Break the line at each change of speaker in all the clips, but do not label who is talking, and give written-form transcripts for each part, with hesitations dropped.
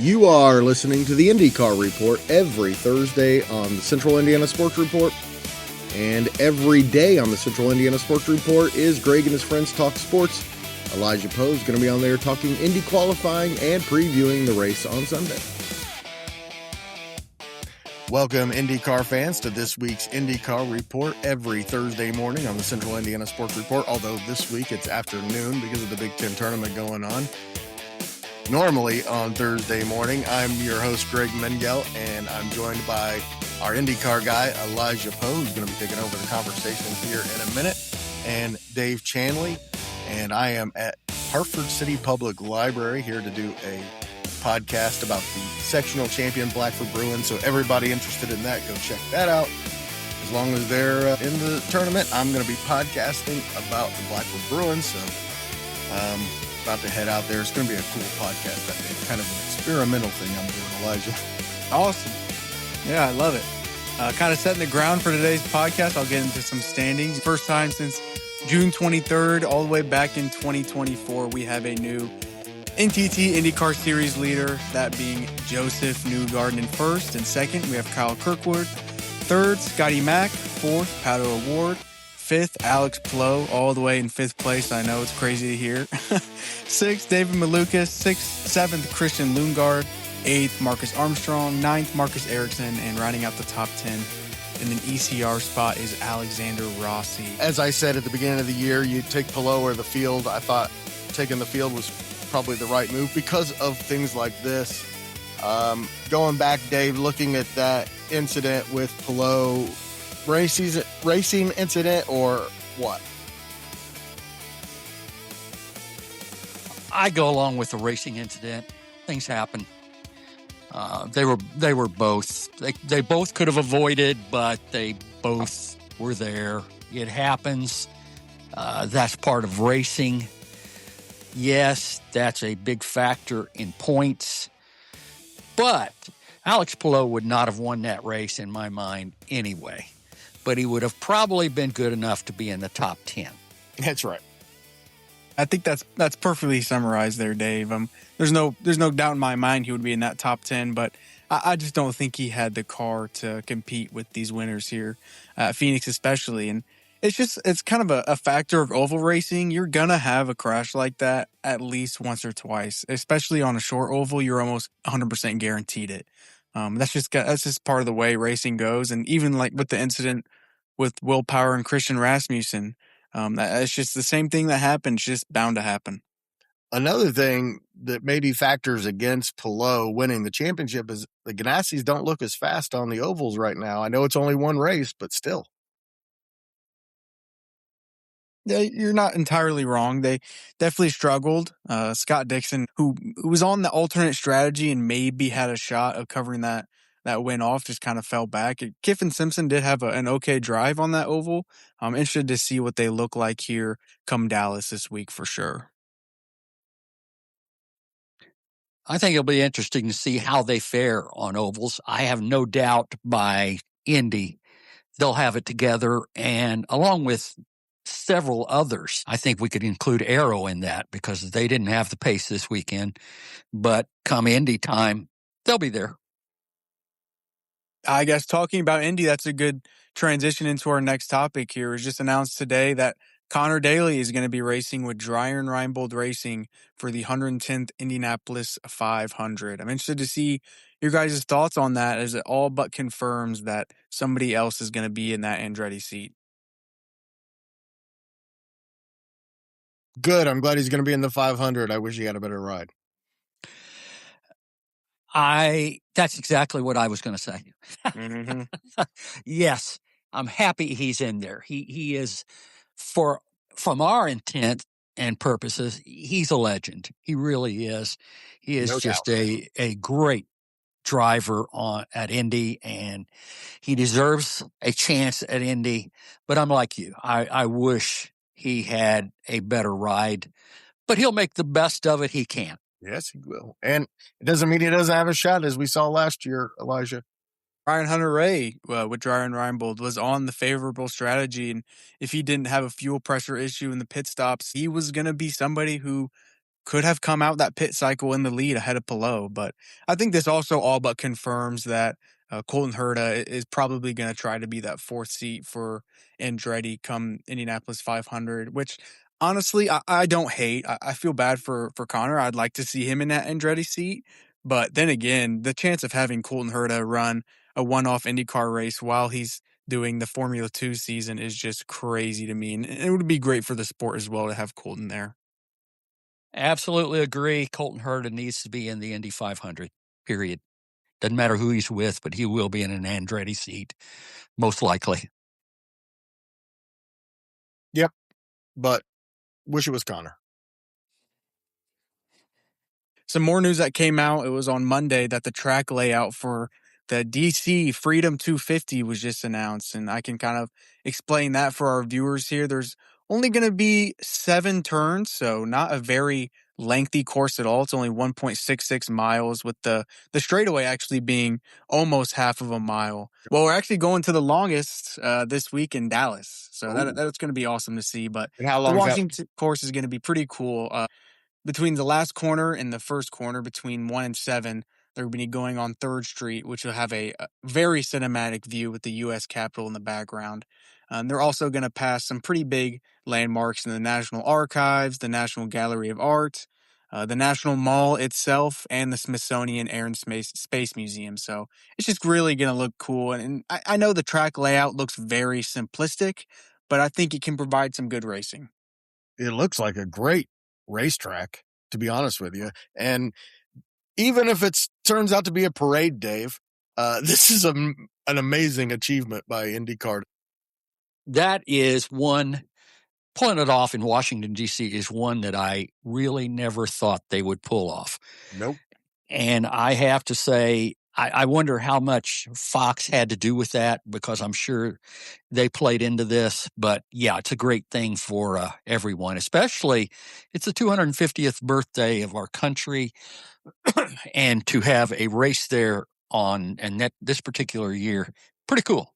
You are listening to the IndyCar Report every Thursday on the Central Indiana Sports Report. And every day on the Central Indiana Sports Report is Greg and his friends talk sports. Elijah Poe is going to be on there talking Indy qualifying and previewing the race on Sunday. Welcome, IndyCar fans, to this week's IndyCar Report every Thursday morning on the Central Indiana Sports Report, although this week it's afternoon because of the Big Ten tournament going on. Normally on Thursday morning, I'm your host, Greg Mengel, and I'm joined by our IndyCar guy, Elijah Poe, who's going to be taking over the conversation here in a minute, and Dave Chanley. And I am at Hartford City Public Library here to do a podcast about the sectional champion Blackford Bruins. So everybody interested in that, go check that out. As long as they're in the tournament, I'm going to be podcasting about the Blackford Bruins. So about to head out there. It's going to be a cool podcast. I think kind of an experimental thing I'm doing, Elijah.
Awesome. Yeah, I love it. Kind of setting the ground for today's podcast. I'll get into some standings. First time since June 23rd, all the way back in 2024, we have a new NTT IndyCar Series leader, that being Joseph Newgarden in first. And second, we have Kyle Kirkwood. Third, Scotty Mack. Fourth, Pato Award. Fifth, Alex Palou, all the way in fifth place. I know it's crazy to hear. Sixth, David Malukas. Seventh, Christian Lundgaard. Eighth, Marcus Armstrong. Ninth, Marcus Ericsson. And rounding out the top 10 in an ECR spot is Alexander Rossi.
As I said at the beginning of the year, you take Palou or the field. I thought taking the field was probably the right move because of things like this. Going back, Dave, looking at that incident with Palou, racing incident or what?
I go along with the racing incident. Things happen. They were both. They both could have avoided, but they both were there. It happens. That's part of racing. Yes, that's a big factor in points. But Alex Palou would not have won that race in my mind anyway. But he would have probably been good enough to be in the top 10.
That's right.
I think that's perfectly summarized there, Dave. There's no doubt in my mind he would be in that top 10, but I just don't think he had the car to compete with these winners here, Phoenix especially. And it's kind of a factor of oval racing. You're gonna have a crash like that at least once or twice, especially on a short oval. You're almost 100% guaranteed it. That's just part of the way racing goes. And even like with the incident with Will Power and Christian Rasmussen, it's just the same thing that happened, just bound to happen.
Another thing that maybe factors against Palou winning the championship is the Ganassis don't look as fast on the ovals right now. I know it's only one race, but still.
Yeah, you're not entirely wrong. They definitely struggled. Scott Dixon, who was on the alternate strategy and maybe had a shot of covering that win off, just kind of fell back. Kiffin Simpson did have an okay drive on that oval. I'm interested to see what they look like here come Dallas this week for sure.
I think it'll be interesting to see how they fare on ovals. I have no doubt by Indy they'll have it together, and along with several others. I think we could include Aero in that because they didn't have the pace this weekend. But come Indy time, they'll be there.
I guess talking about Indy, that's a good transition into our next topic here. It was just announced today that Conor Daly is going to be racing with Dreyer Reinbold Racing for the 110th Indianapolis 500. I'm interested to see your guys' thoughts on that, as it all but confirms that somebody else is going to be in that Andretti seat.
Good. I'm glad he's going to be in the 500. I wish he had a better ride.
That's exactly what I was going to say.
Mm-hmm.
Yes, I'm happy he's in there. He is, from our intent and purposes, he's a legend. He really is. He is just a great driver at Indy, and he deserves a chance at Indy. But I'm like you. I wish he had a better ride, but he'll make the best of it he can.
Yes, he will. And it doesn't mean he doesn't have a shot, as we saw last year, Elijah.
Ryan Hunter-Reay with Dreyer Reinbold was on the favorable strategy, and if he didn't have a fuel pressure issue in the pit stops, he was going to be somebody who could have come out that pit cycle in the lead ahead of Palou. But I think this also all but confirms that Colton Herta is probably going to try to be that fourth seat for Andretti come Indianapolis 500, which honestly, I don't hate. I feel bad for Conor. I'd like to see him in that Andretti seat. But then again, the chance of having Colton Herta run a one-off IndyCar race while he's doing the Formula 2 season is just crazy to me. And it would be great for the sport as well to have Colton there.
Absolutely agree. Colton Herta needs to be in the Indy 500, period. Doesn't matter who he's with, but he will be in an Andretti seat, most likely.
Yep, but wish it was Conor.
Some more news that came out, it was on Monday that the track layout for the DC Freedom 250 was just announced, and I can kind of explain that for our viewers here. There's only going to be 7 turns, so not a very lengthy course at all. It's only 1.66 miles, with the straightaway actually being almost half of a mile. Well, we're actually going to the longest this week in Dallas, so that's going to be awesome to see. But
And how
the
long is that?
Washington course is going to be pretty cool. Between the last corner and the first corner, between 1 and 7, they're going to be going on 3rd Street, which will have a very cinematic view with the U.S. Capitol in the background. They're also going to pass some pretty big landmarks in the National Archives, the National Gallery of Art, the National Mall itself, and the Smithsonian Air and Space Museum. So it's just really going to look cool. And I know the track layout looks very simplistic, but I think it can provide some good racing.
It looks like a great racetrack, to be honest with you. And even if it turns out to be a parade, Dave, this is an amazing achievement by IndyCar.
That is one, pulling it off in Washington, D.C. is one that I really never thought they would pull off.
Nope.
And I have to say, I wonder how much Fox had to do with that, because I'm sure they played into this. But yeah, it's a great thing for everyone, especially it's the 250th birthday of our country. And to have a race there this particular year, pretty cool.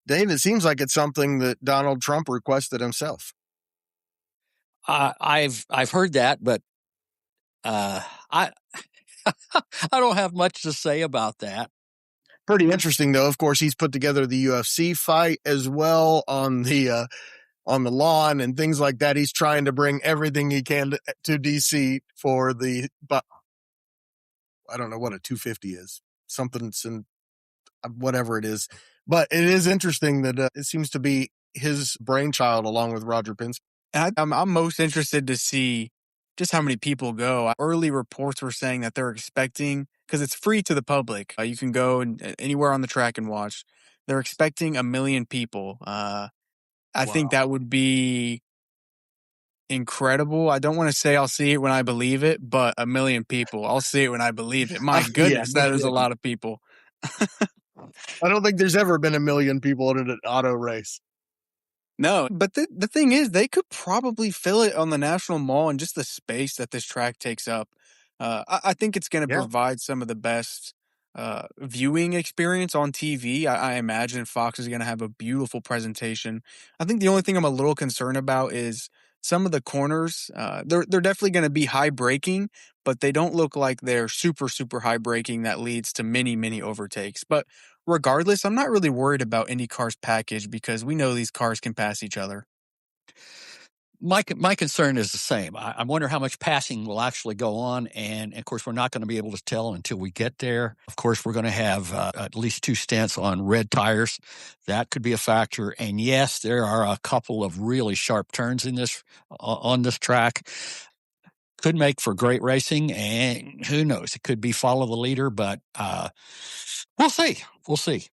Dave, it seems like it's something that Donald Trump requested himself.
I've heard that, but I I don't have much to say about that.
Pretty interesting, though. Of course, he's put together the UFC fight as well on the lawn and things like that. He's trying to bring everything he can to DC for but I don't know what a 250 is. Something's in whatever it is. But it is interesting that it seems to be his brainchild along with Roger Penske.
I'm most interested to see just how many people go. Early reports were saying that they're expecting, because it's free to the public, you can go anywhere on the track and watch. They're expecting 1 million people. I think that would be incredible. I don't want to say I'll see it when I believe it, but 1 million people, I'll see it when I believe it. My goodness, that is a lot of people.
I don't think there's ever been 1 million people in an auto race.
No, but the thing is, they could probably fill it on the National Mall and just the space that this track takes up. I think it's going to provide some of the best viewing experience on TV. I imagine Fox is going to have a beautiful presentation. I think the only thing I'm a little concerned about is some of the corners. They're definitely going to be high braking, but they don't look like they're super, super high braking that leads to many, many overtakes. But regardless, I'm not really worried about IndyCar's package because we know these cars can pass each other.
My concern is the same. I wonder how much passing will actually go on. And of course, we're not going to be able to tell until we get there. Of course, we're going to have at least 2 stints on red tires. That could be a factor. And yes, there are a couple of really sharp turns on this track. Could make for great racing, and who knows? It could be follow the leader, but we'll see. We'll see.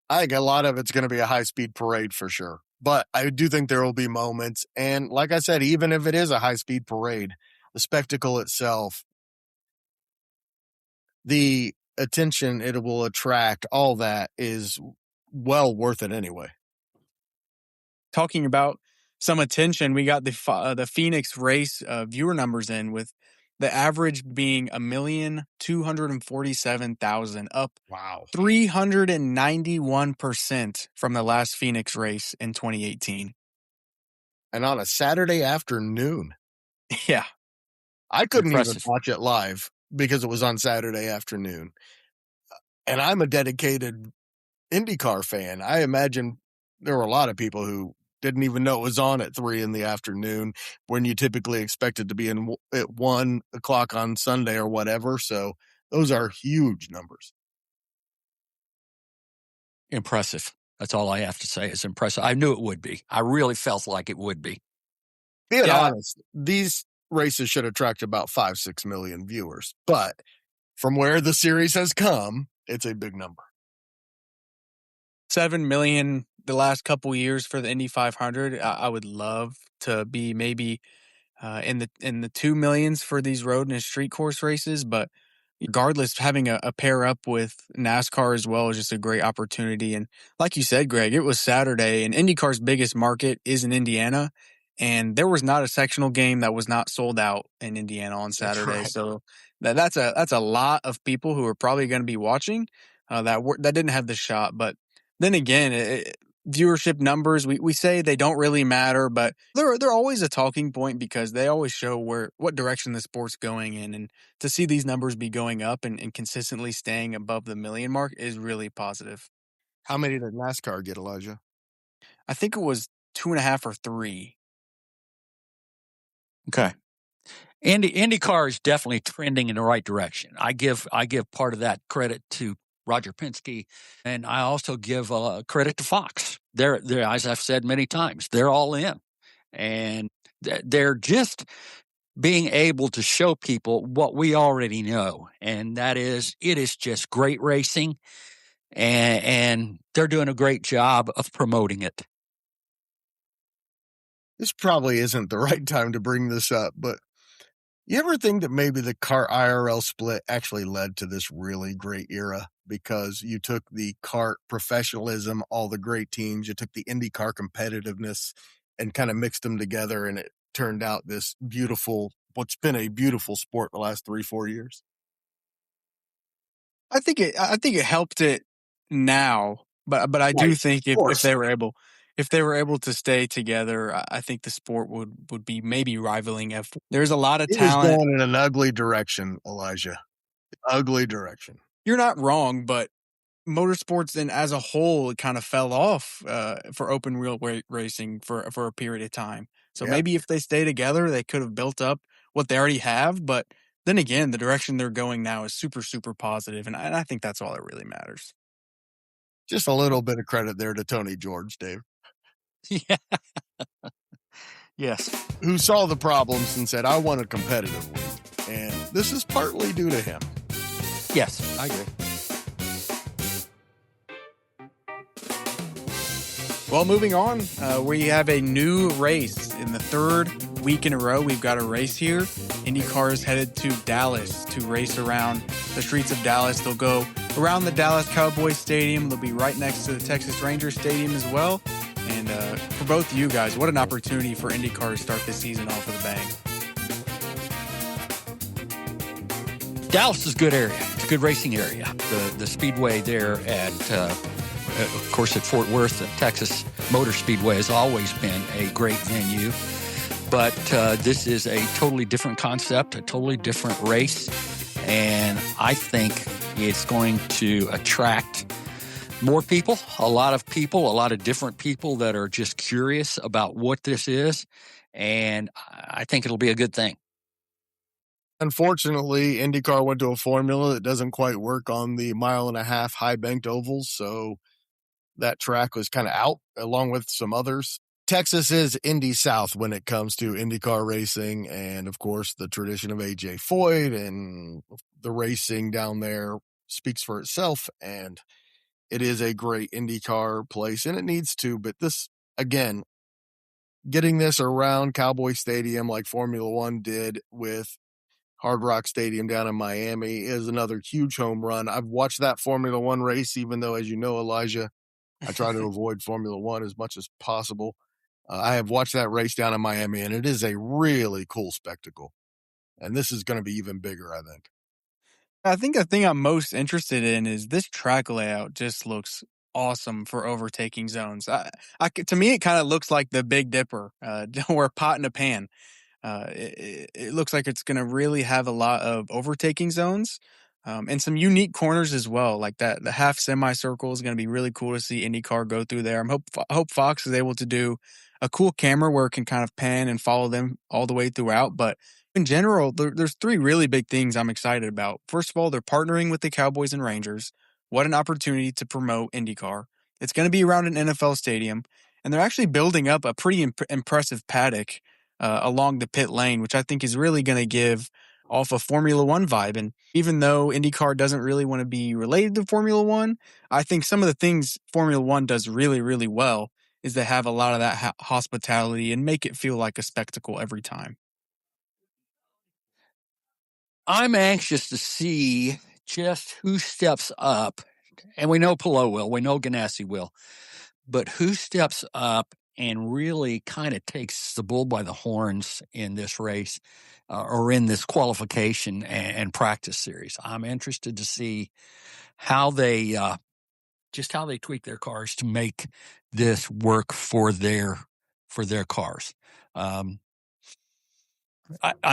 I think a lot of it's going to be a high-speed parade for sure. But I do think there will be moments. And like I said, even if it is a high-speed parade, the spectacle itself, the attention it will attract, all that is well worth it anyway.
Talking about some attention, we got the Phoenix race viewer numbers in, with the average being 1,247,000, up 391% from the last Phoenix race in 2018.
And on a Saturday afternoon.
Yeah.
I couldn't even
Impressive.
watch it live because it was on Saturday afternoon. And I'm a dedicated IndyCar fan. I imagine there were a lot of people who didn't even know it was on at 3 p.m. when you typically expect it to be at 1 o'clock on Sunday or whatever. So those are huge numbers.
Impressive. That's all I have to say is impressive. I knew it would be. I really felt like it would be.
Being honest, these races should attract about 5-6 million viewers. But from where the series has come, it's a big number.
7 million the last couple years for the Indy 500. I would love to be maybe in the 2 millions for these road and street course races, but regardless, having a pair up with NASCAR as well is just a great opportunity. And like you said, Greg, it was Saturday, and IndyCar's biggest market is in Indiana, and there was not a sectional game that was not sold out in Indiana on Saturday.
Right.
So that's a lot of people who are probably going to be watching that didn't have the shot. But then again, viewership numbers, we say they don't really matter, but they're always a talking point because they always show what direction the sport's going in. And to see these numbers be going up and consistently staying above the million mark is really positive.
How many did NASCAR get, Elijah?
I think it was 2.5 or 3.
Okay. IndyCar is definitely trending in the right direction. I give part of that credit to Roger Penske, and I also give credit to Fox. They're, as I've said many times, they're all in, and they're just being able to show people what we already know, and that is it is just great racing, and they're doing a great job of promoting it.
This probably isn't the right time to bring this up, but you ever think that maybe the kart IRL split actually led to this really great era? Because you took the kart professionalism, all the great teams, you took the IndyCar competitiveness and kind of mixed them together, and it turned out this what's been a beautiful sport the last 3-4 years.
I think it helped it now, but I do think if they were able to stay together, I think the sport would be maybe rivaling F1. There's a lot of talent.
It was going in an ugly direction, Elijah. Ugly direction.
You're not wrong, but motorsports and as a whole it kind of fell off for open wheel racing for a period of time. So maybe if they stay together, they could have built up what they already have. But then again, the direction they're going now is super, super positive, and I think that's all that really matters.
Just a little bit of credit there to Tony George, Dave.
Yeah. Yes.
Who saw the problems and said, I want a competitive league. And this is partly due to him.
Yes, I agree.
Well, moving on, we have a new race. In the third week in a row, we've got a race here. IndyCar is headed to Dallas to race around the streets of Dallas. They'll go around the Dallas Cowboys Stadium. They'll be right next to the Texas Rangers Stadium as well. And for both of you guys, what an opportunity for IndyCar to start this season off with a bang.
Dallas is a good area. It's a good racing area. The speedway there at, of course, at Fort Worth, the Texas Motor Speedway has always been a great venue. But this is a totally different concept, a totally different race. And I think it's going to attract more people, a lot of different people that are just curious about what this is. And I think it'll be a good thing.
Unfortunately, IndyCar went to a formula that doesn't quite work on the 1.5-mile high banked ovals. So that track was kind of out along with some others. Texas is Indy South when it comes to IndyCar racing. And of course, the tradition of AJ Foyt and the racing down there speaks for itself. And it is a great IndyCar place, and it needs to. But this, again, getting this around Cowboys Stadium like Formula One did with Hard Rock Stadium down in Miami is another huge home run. I've watched that Formula One race, even though, as you know, Elijah, I try to avoid Formula One as much as possible. I have watched that race down in Miami, and it is a really cool spectacle. And this is going to be even bigger, I think.
I think the thing I'm most interested in is this track layout just looks awesome for overtaking zones. To me, it kind of looks like the Big Dipper, or a pot in a pan. It looks like it's going to really have a lot of overtaking zones and some unique corners as well. Like that, the half semicircle is going to be really cool to see IndyCar go through there. I hope Fox is able to do a cool camera where it can kind of pan and follow them all the way throughout. But in general, there's three really big things I'm excited about. First of all, they're partnering with the Cowboys and Rangers. What an opportunity to promote IndyCar. It's going to be around an NFL stadium, and they're actually building up a pretty impressive paddock along the pit lane, which I think is really going to give off a Formula One vibe. And even though IndyCar doesn't really want to be related to Formula One, I think some of the things Formula One does really, really well is they have a lot of that hospitality and make it feel like a spectacle every time.
I'm anxious to see just who steps up. And we know Palou will, we know Ganassi will, but who steps up and really kind of takes the bull by the horns in this race or in this qualification and practice series. I'm interested to see how they tweak their cars to make this work for their cars. I'm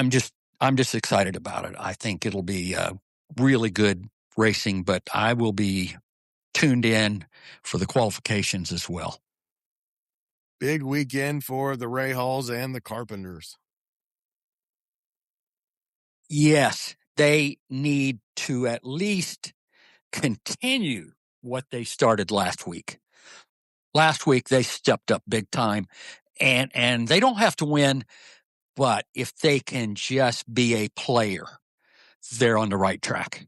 just excited about it. I think it'll be really good racing, but I will be tuned in for the qualifications as well.
Big weekend for the Ray Halls and the Carpenters.
Yes, they need to at least continue what they started last week. Last week, they stepped up big time, and they don't have to win, but if they can just be a player, they're on the right track.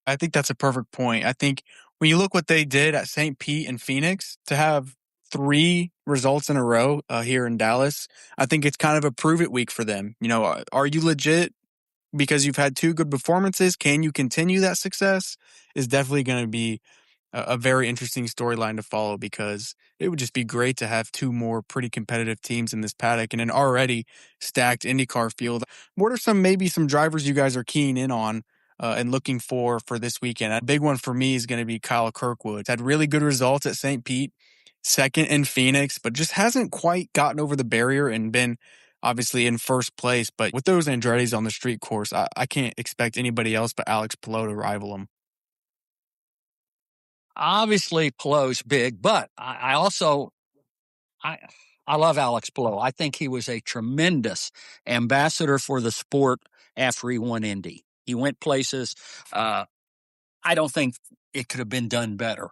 I think that's a perfect point. I think when you look what they did at St. Pete and Phoenix to have 3 results in a row here in Dallas, I think it's kind of a prove it week for them. You know, are you legit because you've had 2 good performances? Can you continue that success? Is definitely going to be a very interesting storyline to follow, because it would just be great to have 2 more pretty competitive teams in this paddock and an already stacked IndyCar field. What are maybe some drivers you guys are keying in on and looking for this weekend? A big one for me is going to be Kyle Kirkwood. Had really good results at St. Pete, second in Phoenix, but just hasn't quite gotten over the barrier and been obviously in first place. But with those Andretti's on the street course, I can't expect anybody else but Alex Palou to rival him.
Obviously, Palou's big, but I also love Alex Palou. I think he was a tremendous ambassador for the sport after he won Indy. He went places. I don't think it could have been done better.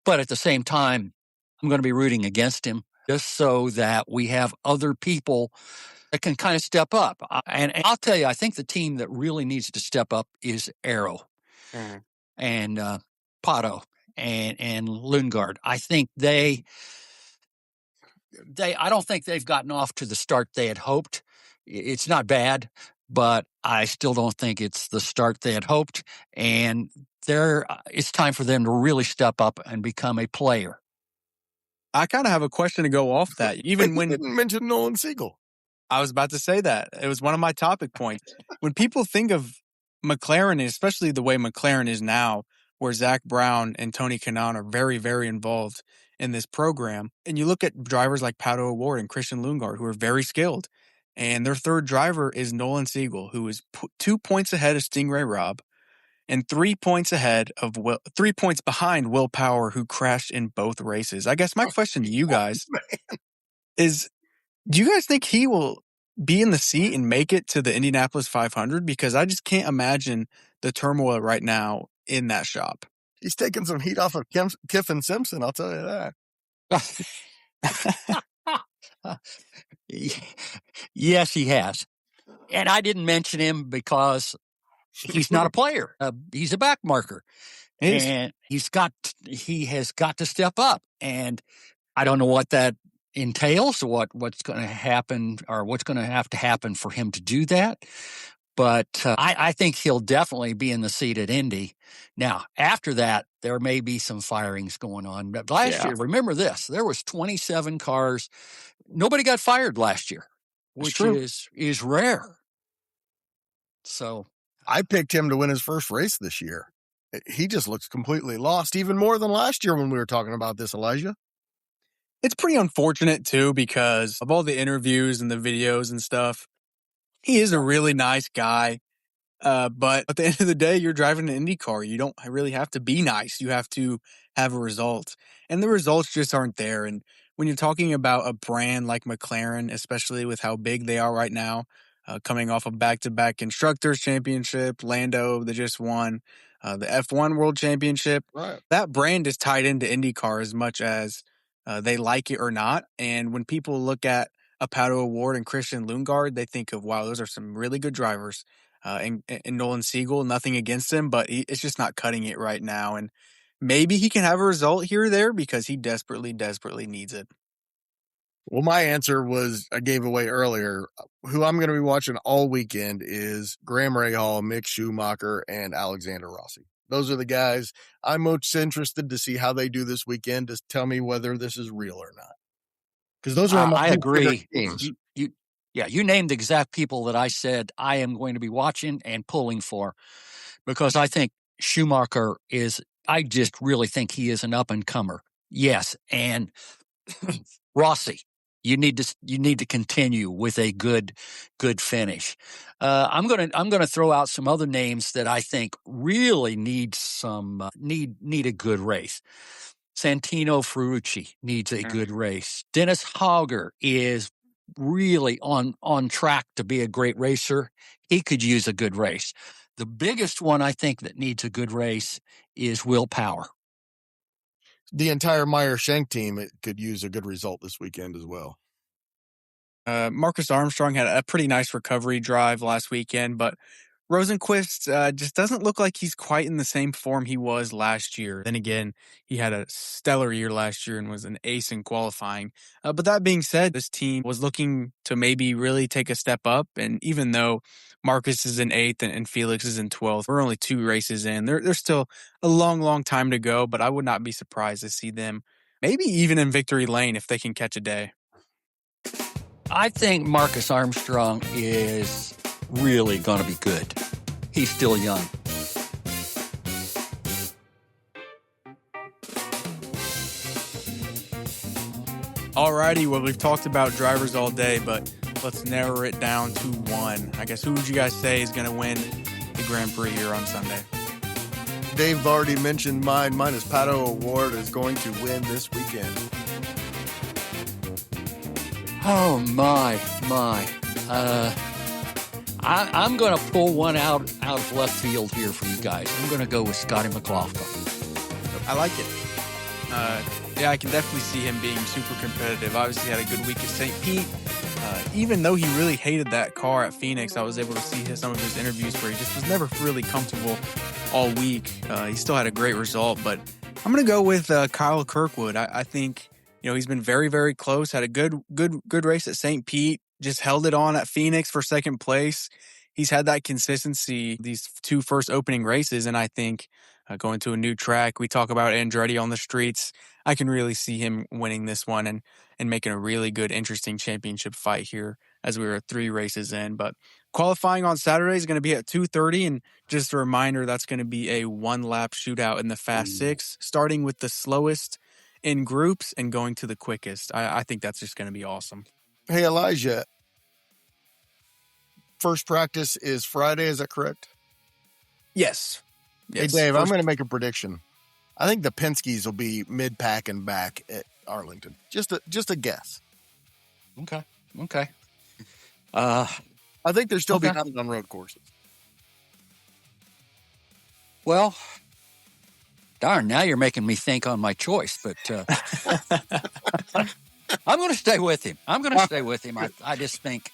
But at the same time, I'm going to be rooting against him just so that we have other people that can kind of step up. And I'll tell you, I think the team that really needs to step up is Arrow and Pato and Lundgaard. I think I don't think they've gotten off to the start they had hoped. It's not bad, but I still don't think it's the start they had hoped. And it's time for them to really step up and become a player.
I kind of have a question to go off that. Even when
didn't mention Nolan Siegel.
I was about to say that. It was one of my topic points. When people think of McLaren, especially the way McLaren is now, where Zach Brown and Tony Kanaan are very, very involved in this program, and you look at drivers like Pato O'Ward and Christian Lundgaard, who are very skilled, and their third driver is Nolan Siegel, who is 2 points ahead of Stingray Robb and 3 points behind Will Power, who crashed in both races. I guess my question to you guys is, do you guys think he will be in the seat and make it to the Indianapolis 500? Because I just can't imagine the turmoil right now in that shop.
He's taking some heat off of Kiffin Simpson, I'll tell you
that. Yes, he has. And I didn't mention him because he's not a player. He's a back marker. And he has got to step up. And I don't know what that entails, what's going to happen or what's going to have to happen for him to do that. But I think he'll definitely be in the seat at Indy. Now, after that, there may be some firings going on. But last year, remember this, there was 27 cars. Nobody got fired last year, which is rare. So
I picked him to win his first race this year. He just looks completely lost, even more than last year when we were talking about this, Elijah.
It's pretty unfortunate, too, because of all the interviews and the videos and stuff. He is a really nice guy. But at the end of the day, you're driving an IndyCar. You don't really have to be nice. You have to have a result. And the results just aren't there. And when you're talking about a brand like McLaren, especially with how big they are right now, coming off a back-to-back Constructors Championship, Lando, they just won the F1 World Championship.
Right.
That brand is tied into IndyCar as much as they like it or not. And when people look at a Pato Award and Christian Lundgaard, they think of, wow, those are some really good drivers. And Nolan Siegel, nothing against him, but it's just not cutting it right now. And maybe he can have a result here or there because he desperately, desperately needs it.
Well, my answer was I gave away earlier. Who I'm going to be watching all weekend is Graham Rahal, Mick Schumacher, and Alexander Rossi. Those are the guys I'm most interested to see how they do this weekend to tell me whether this is real or not. Because those are my
I agree.
teams.
You named the exact people that I said I am going to be watching and pulling for, because I think Schumacher I just really think he is an up and comer. Yes. And Rossi, you need to continue with a good finish. I'm going to throw out some other names that I think really need a good race. Santino Ferrucci needs a good race. Dennis Hauger is really on track to be a great racer. He could use a good race. The biggest one I think that needs a good race is Will Power.
The entire Meyer Shank team could use a good result this weekend as well.
Marcus Armstrong had a pretty nice recovery drive last weekend, but Rosenqvist just doesn't look like he's quite in the same form he was last year. Then again, he had a stellar year last year and was an ace in qualifying. But that being said, this team was looking to maybe really take a step up. And even though Marcus is in 8th and Felix is in 12th, we're only 2 races in. There's still a long, long time to go, but I would not be surprised to see them maybe even in victory lane if they can catch a day.
I think Marcus Armstrong is really going to be good. He's still young.
Alrighty, well, we've talked about drivers all day, but let's narrow it down to one. I guess who would you guys say is going to win the Grand Prix here on Sunday?
Dave already mentioned mine. Mine is Pato Award is going to win this weekend.
Oh, my. I'm going to pull one out of left field here for you guys. I'm going to go with Scotty McLaughlin.
I like it. Yeah, I can definitely see him being super competitive. Obviously had a good week at St. Pete. Even though he really hated that car at Phoenix, I was able to see some of his interviews where he just was never really comfortable all week. He still had a great result, but I'm going to go with Kyle Kirkwood. I think he's been very, very close. Had a good race at St. Pete. Just held it on at Phoenix for second place. He's had that consistency these 2 first opening races, and I think going to a new track, we talk about Andretti on the streets. I can really see him winning this one and making a really good, interesting championship fight here as we were 3 races in. But qualifying on Saturday is going to be at 2:30, and just a reminder, that's going to be a 1-lap shootout in the Fast 6, starting with the slowest in groups and going to the quickest. I think that's just going to be awesome.
Hey, Elijah, first practice is Friday, is that correct?
Yes.
Hey, Dave, I'm going to make a prediction. I think the Penske's will be mid-pack and back at Arlington. Just a guess.
Okay.
I think they're still behind on road courses.
Well, darn, now you're making me think on my choice, but I'm going to stay with him. I just think.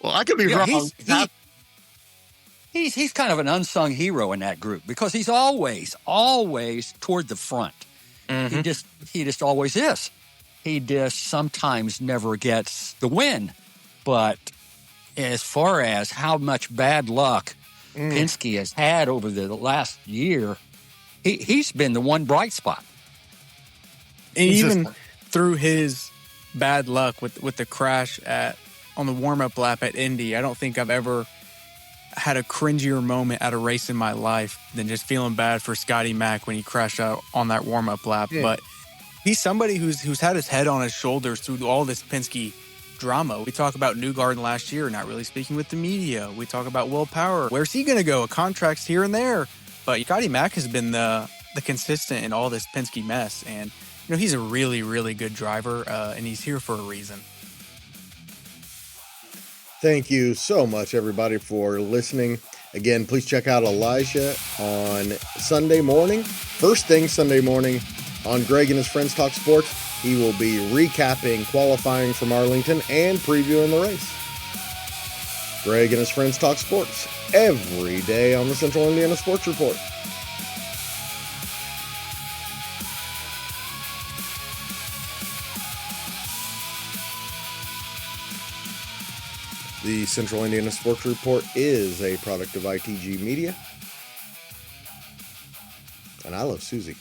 Well, I could be wrong.
He's kind of an unsung hero in that group because he's always toward the front. Mm-hmm. He just always is. He just sometimes never gets the win. But as far as how much bad luck Penske has had over the last year, he's been the one bright spot.
And even through his bad luck with the crash on the warm-up lap at Indy, I don't think I've ever had a cringier moment at a race in my life than just feeling bad for Scotty Mack when he crashed out on that warm-up lap. Yeah. But He's somebody who's had his head on his shoulders through all this Penske drama. We talk about Newgarden last year, not really speaking with the media. We talk about Will Power. Where's he going to go? Contracts here and there. But Scotty Mack has been the consistent in all this Penske mess. And, he's a really, really good driver, and he's here for a reason.
Thank you so much, everybody, for listening. Again, please check out Elijah on Sunday morning. First thing Sunday morning on Greg and his Friends Talk Sports. He will be recapping qualifying from Arlington and previewing the race. Greg and his Friends Talk Sports every day on the Central Indiana Sports Report. The Central Indiana Sports Report is a product of ITG Media. And I love Susie.